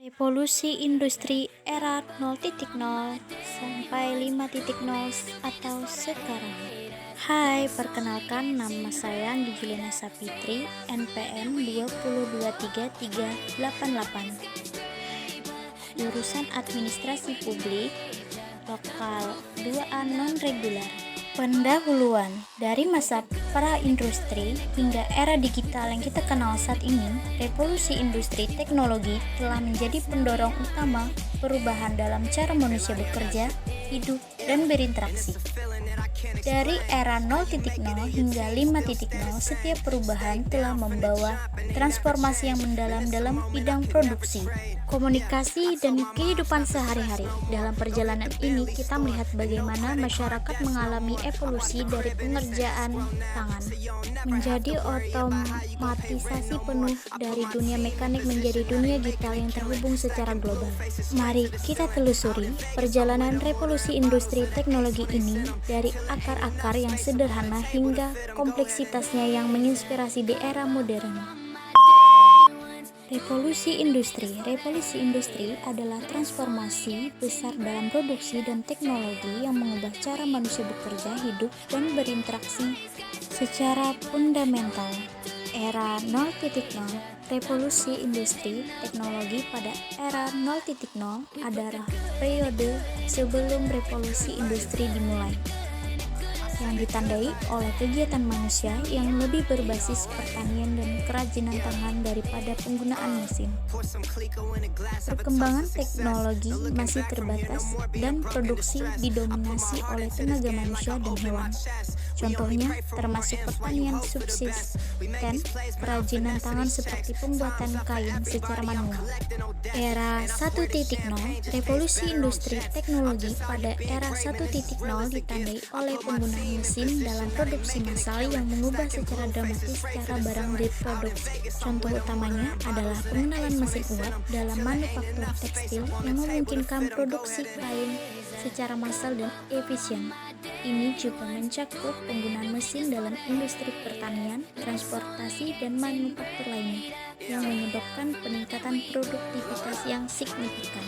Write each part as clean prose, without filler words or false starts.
Revolusi industri era 0.0 sampai 5.0 atau sekarang. Hai, perkenalkan nama saya Anggi Juliana Sapitri, NPM 2023388. Jurusan Administrasi Publik, Lokal 2A non-regular. Pendahuluan dari masa pra-industri hingga era digital yang kita kenal saat ini, revolusi industri teknologi telah menjadi pendorong utama perubahan dalam cara manusia bekerja, hidup, dan berinteraksi. Dari era 0.0 hingga 5.0, setiap perubahan telah membawa transformasi yang mendalam dalam bidang produksi, komunikasi, dan kehidupan sehari-hari. Dalam perjalanan ini, kita melihat bagaimana masyarakat mengalami evolusi dari pengerjaan tangan menjadi otomatisasi penuh, dari dunia mekanik menjadi dunia digital yang terhubung secara global. Mari kita telusuri perjalanan revolusi industri teknologi ini dari akar-akar yang sederhana hingga kompleksitasnya yang menginspirasi di era modern. Revolusi industri adalah transformasi besar dalam produksi dan teknologi yang mengubah cara manusia bekerja, hidup, dan berinteraksi secara fundamental. Era 0.0, revolusi industri teknologi pada era 0.0 adalah periode sebelum revolusi industri dimulai, yang ditandai oleh kegiatan manusia yang lebih berbasis pertanian dan kerajinan tangan daripada penggunaan mesin. Perkembangan teknologi masih terbatas dan produksi didominasi oleh tenaga manusia dan hewan. Contohnya termasuk pertanian subsisten, kerajinan tangan seperti pembuatan kain secara manual. Era 1.0, revolusi industri teknologi pada era 1.0 ditandai oleh penggunaan mesin dalam produksi massal yang mengubah secara dramatis cara barang diproduksi. Contoh utamanya adalah pengenalan mesin uap dalam manufaktur tekstil yang memungkinkan produksi kain secara massal dan efisien. Ini juga mencakup penggunaan mesin dalam industri pertanian, transportasi, dan manufaktur lainnya, yang menyebabkan peningkatan produktivitas yang signifikan.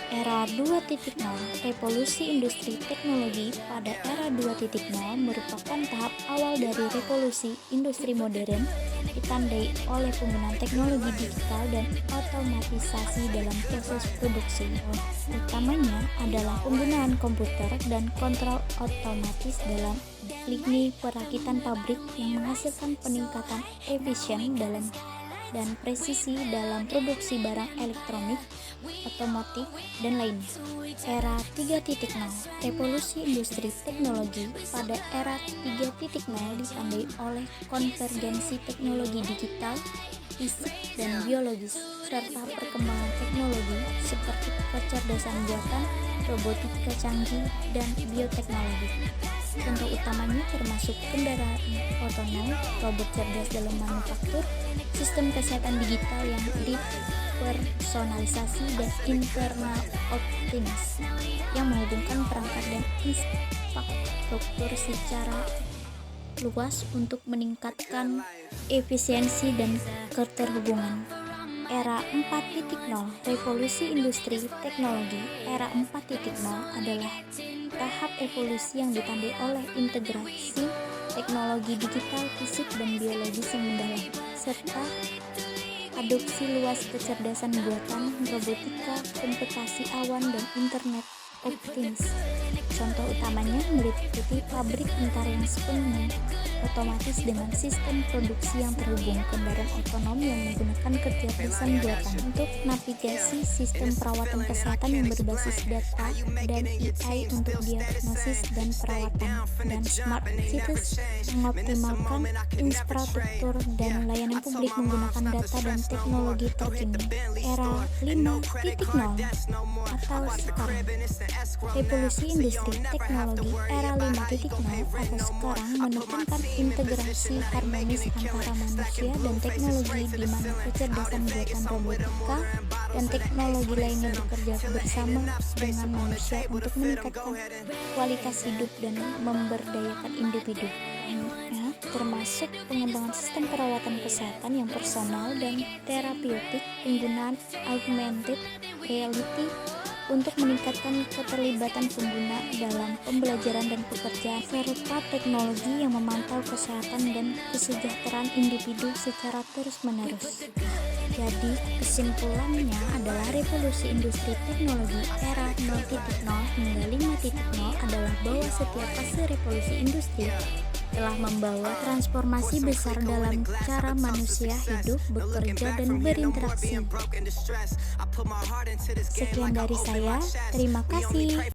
Era 2.0, revolusi industri teknologi pada era 2.0 merupakan tahap awal dari revolusi industri modern, ditandai oleh penggunaan teknologi digital dan otomatisasi dalam proses produksi. Utamanya adalah penggunaan komputer dan kontrol otomatis dalam lini perakitan pabrik yang menghasilkan peningkatan efisien dan presisi dalam produksi barang elektronik, otomotif, dan lainnya. Era 3.0, revolusi industri teknologi pada era 3.0 ditandai oleh konvergensi teknologi digital, fisik, dan biologis, serta perkembangan teknologi seperti kecerdasan buatan, robotika canggih, dan bioteknologi. Contoh utamanya termasuk kendaraan otonom, robot cerdas dalam manufaktur, sistem kesehatan digital yang dipersonalisasi, dan internal optimis yang menghubungkan perangkat dan infrastruktur secara luas untuk meningkatkan efisiensi dan keterhubungan. Era 4.0, revolusi industri teknologi. Era 4.0 adalah tahap evolusi yang ditandai oleh integrasi teknologi digital, fisik, dan biologis yang mendalam, serta adopsi luas kecerdasan buatan, robotika, komputasi awan, dan internet optimis. Contoh utamanya meliputi pabrik bentar yang sepenuhnya otomatis dengan sistem produksi yang terhubung, kendaraan otonom yang menggunakan kecerdasan buatan untuk navigasi, sistem perawatan kesehatan yang berbasis data dan AI untuk diagnosis dan perawatan, dan smart cities mengoptimalkan infrastruktur dan layanan publik menggunakan data dan teknologi terkini. Era 5.0 atau sekarang, revolusi industri teknologi. Era 5.0 atau sekarang menekankan integrasi harmonis antara manusia dan teknologi, di mana kecerdasan buatan, robotika, dan teknologi lainnya bekerja bersama dengan manusia untuk meningkatkan kualitas hidup dan memberdayakan individu. termasuk pengembangan sistem perawatan kesehatan yang personal dan terapeutik, penggunaan augmented reality untuk meningkatkan keterlibatan pengguna dalam pembelajaran dan pekerjaan, serta teknologi yang memantau kesehatan dan kesejahteraan individu secara terus-menerus. Jadi, kesimpulannya adalah revolusi industri teknologi era 0.0 hingga 5.0 adalah bahwa setiap fase revolusi industri telah membawa transformasi besar dalam cara manusia hidup, bekerja, dan berinteraksi. Sekian dari saya, terima kasih.